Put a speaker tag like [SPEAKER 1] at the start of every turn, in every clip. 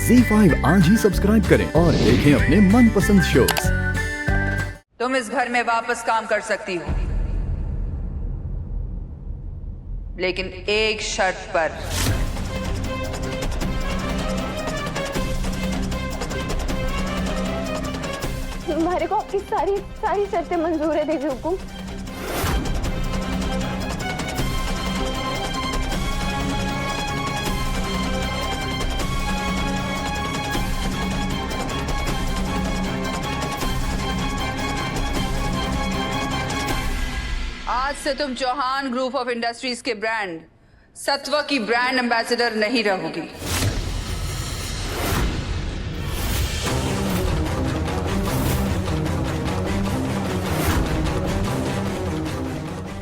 [SPEAKER 1] ZEE5 आज ही subscribe करें और देखें अपने मनपसंद शोज।
[SPEAKER 2] तुम इस घर में वापस काम कर सकती हो, लेकिन एक शर्त पर।
[SPEAKER 3] हमारे को आपकी सारी शर्तें मंजूर है देवी हुकुम।
[SPEAKER 2] आज से तुम चौहान ग्रुप ऑफ इंडस्ट्रीज के ब्रांड सत्व की ब्रांड एम्बेसडर नहीं रहोगी।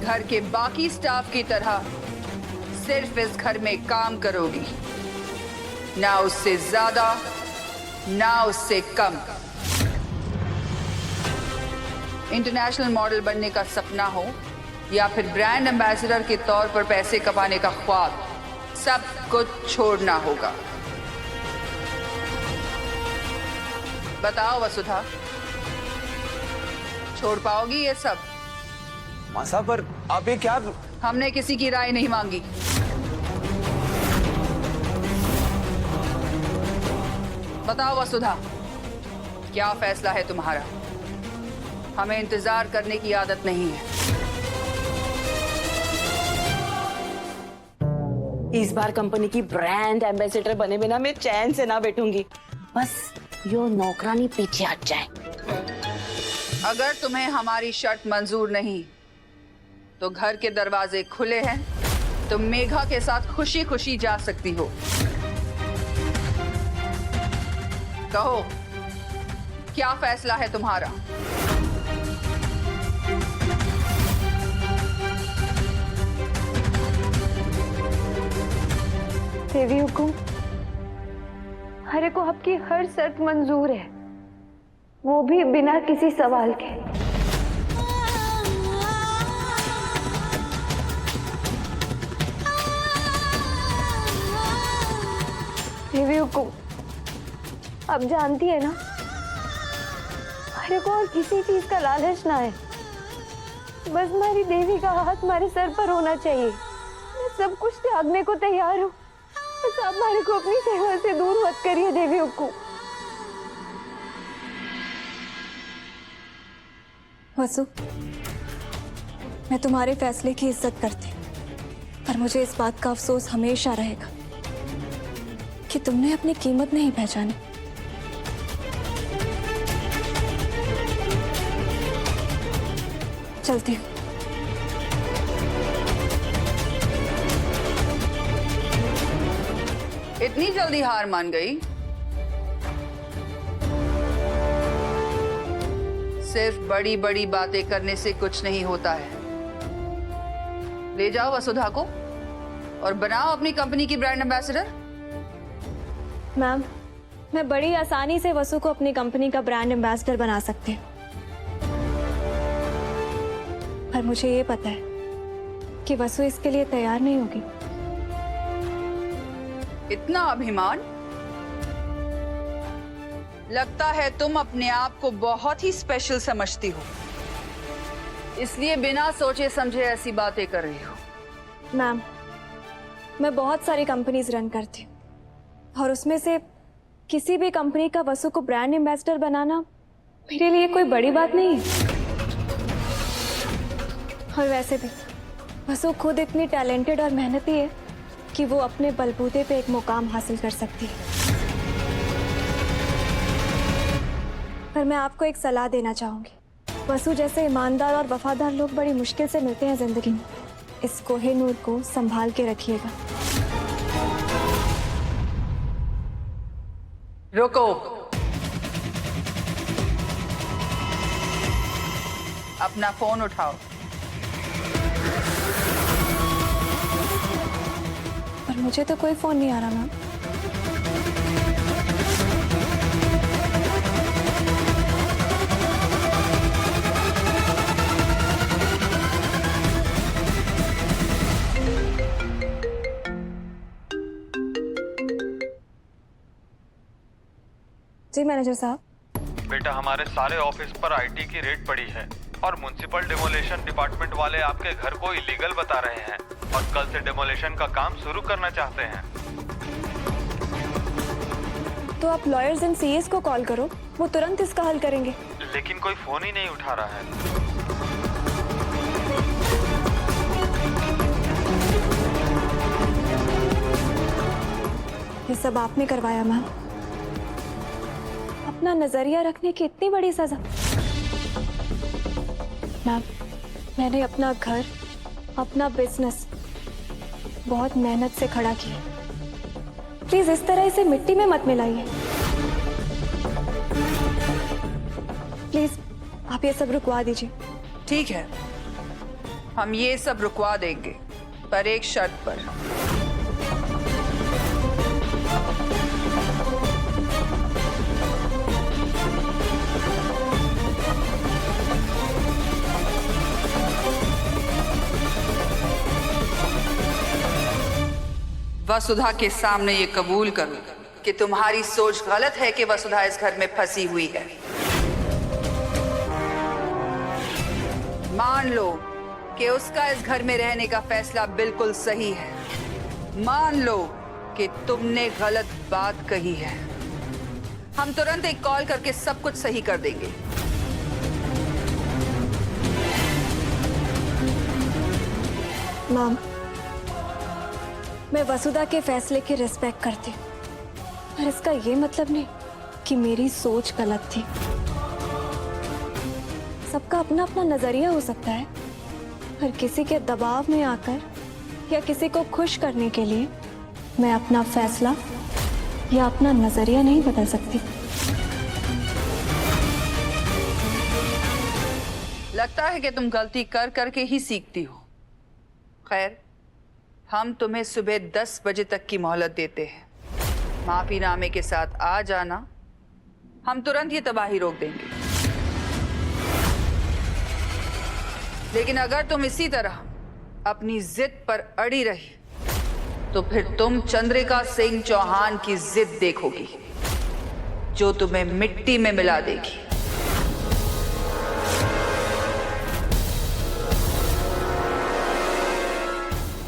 [SPEAKER 2] घर के बाकी स्टाफ की तरह सिर्फ इस घर में काम करोगी, ना उससे ज्यादा ना उससे कम। इंटरनेशनल मॉडल बनने का सपना हो या फिर ब्रांड एम्बेसडर के तौर पर पैसे कमाने का ख्वाब, सब कुछ छोड़ना होगा। बताओ वसुधा, छोड़ पाओगी ये सब?
[SPEAKER 4] मां साहब, पर आप ये क्या?
[SPEAKER 2] हमने किसी की राय नहीं मांगी। बताओ वसुधा, क्या फैसला है तुम्हारा? हमें इंतजार करने की आदत नहीं है।
[SPEAKER 5] इस बार कंपनी की ब्रांड एम्बेसडर बने बिना मैं चैन से ना बैठूंगी। बस यो नौकरानी पीछे हट जाए।
[SPEAKER 2] अगर तुम्हें हमारी शर्त मंजूर नहीं तो घर के दरवाजे खुले हैं, तुम मेघा के साथ खुशी खुशी जा सकती हो। कहो, क्या फैसला है तुम्हारा?
[SPEAKER 3] देवी हुकुम, हरे को आपकी हर शर्त मंजूर है, वो भी बिना किसी सवाल के। देवी हुकुम, अब जानती है ना, हरे को और किसी चीज का लालच ना है। बस हमारी देवी का हाथ हमारे सर पर होना चाहिए। मैं सब कुछ त्यागने को तैयार हूँ, बस आप हमारे को अपनी सेवा से दूर मत करिए देवी हुकुम।
[SPEAKER 6] वसु, मैं तुम्हारे फैसले की इज्जत करती, पर मुझे इस बात का अफसोस हमेशा रहेगा कि तुमने अपनी कीमत नहीं पहचानी। चलती हूँ।
[SPEAKER 2] इतनी जल्दी हार मान गई? सिर्फ बड़ी बड़ी बातें करने से कुछ नहीं होता है। ले जाओ वसुधा को और बनाओ अपनी कंपनी की ब्रांड एम्बेसडर।
[SPEAKER 6] मैम, मैं बड़ी आसानी से वसु को अपनी कंपनी का ब्रांड एम्बेसडर बना सकती हूँ, पर मुझे ये पता है कि वसु इसके लिए तैयार नहीं होगी।
[SPEAKER 2] इतना अभिमान? लगता है तुम अपने आप को बहुत ही स्पेशल समझती हो, इसलिए बिना सोचे समझे ऐसी बातें कर रही हो।
[SPEAKER 6] मैम, मैं बहुत सारी कंपनीज रन करती हूँ और उसमें से किसी भी कंपनी का वसु को ब्रांड एम्बेसडर बनाना मेरे लिए कोई बड़ी बात नहीं है। और वैसे भी वसु खुद इतनी टैलेंटेड और मेहनती है कि वो अपने बलबूते पे एक मुकाम हासिल कर सकती है। पर मैं आपको एक सलाह देना चाहूंगी। वसु जैसे ईमानदार और वफादार लोग बड़ी मुश्किल से मिलते हैं जिंदगी में। इस कोहिनूर को संभाल के रखिएगा।
[SPEAKER 2] रुको, अपना फोन उठाओ।
[SPEAKER 6] पर मुझे तो कोई फोन नहीं आ रहा मैम। जी मैनेजर साहब।
[SPEAKER 7] बेटा हमारे सारे ऑफिस पर आईटी की रेड पड़ी है और म्युनिसिपल डेमोलेशन डिपार्टमेंट वाले आपके घर को इलीगल बता रहे हैं और कल से डेमोलेशन का काम शुरू करना चाहते हैं।
[SPEAKER 6] तो आप लॉयर्स एंड सीएस को कॉल करो, वो तुरंत इसका हल करेंगे।
[SPEAKER 7] लेकिन कोई फोन ही नहीं उठा रहा है।
[SPEAKER 6] ये सब आपने करवाया मैम। अपना नजरिया रखने की इतनी बड़ी सजा। मैम, मैंने अपना घर, अपना बिजनेस बहुत मेहनत से खड़ा किया। प्लीज इस तरह इसे मिट्टी में मत मिलाइए। प्लीज आप ये सब रुकवा दीजिए।
[SPEAKER 2] ठीक है, हम ये सब रुकवा देंगे, पर एक शर्त पर। वसुधा के सामने ये कबूल करो कि तुम्हारी सोच गलत है कि वसुधा इस घर में फंसी हुई है। मान लो कि उसका इस घर में रहने का फैसला बिल्कुल सही है। मान लो कि तुमने गलत बात कही है। हम तुरंत एक कॉल करके सब कुछ सही कर देंगे।
[SPEAKER 6] मैम, मैं वसुधा के फैसले की रिस्पेक्ट करती हूँ, पर इसका ये मतलब नहीं कि मेरी सोच गलत थी। सबका अपना अपना नजरिया हो सकता है, पर किसी के दबाव में आकर या किसी को खुश करने के लिए मैं अपना फैसला या अपना नजरिया नहीं बदल सकती।
[SPEAKER 2] लगता है कि तुम गलती कर करके ही सीखती हो। खैर, हम तुम्हें सुबह 10 बजे तक की मोहलत देते हैं। माफीनामे के साथ आ जाना, हम तुरंत ये तबाही रोक देंगे। लेकिन अगर तुम इसी तरह अपनी जिद पर अड़ी रही तो फिर तुम चंद्रिका सिंह चौहान की जिद देखोगी, जो तुम्हें मिट्टी में मिला देगी।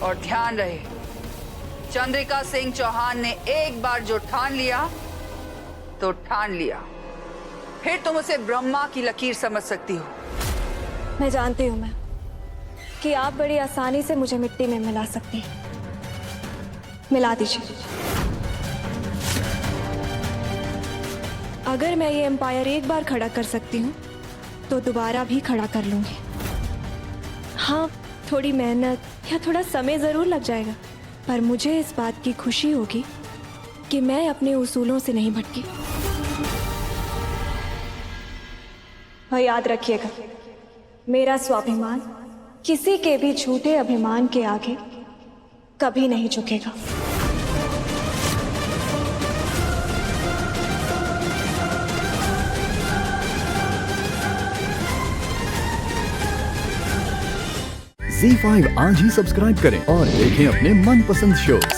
[SPEAKER 2] और ध्यान रहे, चंद्रिका सिंह चौहान ने एक बार जो ठान लिया तो ठान लिया। फिर तुम उसे ब्रह्मा की लकीर समझ सकती हो।
[SPEAKER 6] मैं जानती हूँ मैं कि आप बड़ी आसानी से मुझे मिट्टी में मिला सकती हैं। मिला दीजिए। अगर मैं ये एम्पायर एक बार खड़ा कर सकती हूँ तो दोबारा भी खड़ा कर लूंगी। हाँ, थोड़ी मेहनत या थोड़ा समय जरूर लग जाएगा, पर मुझे इस बात की खुशी होगी कि मैं अपने उसूलों से नहीं भटकी। और याद रखिएगा, मेरा स्वाभिमान किसी के भी झूठे अभिमान के आगे कभी नहीं झुकेगा।
[SPEAKER 1] ZEE5 आज ही सब्सक्राइब करें और देखें अपने मनपसंद शोज।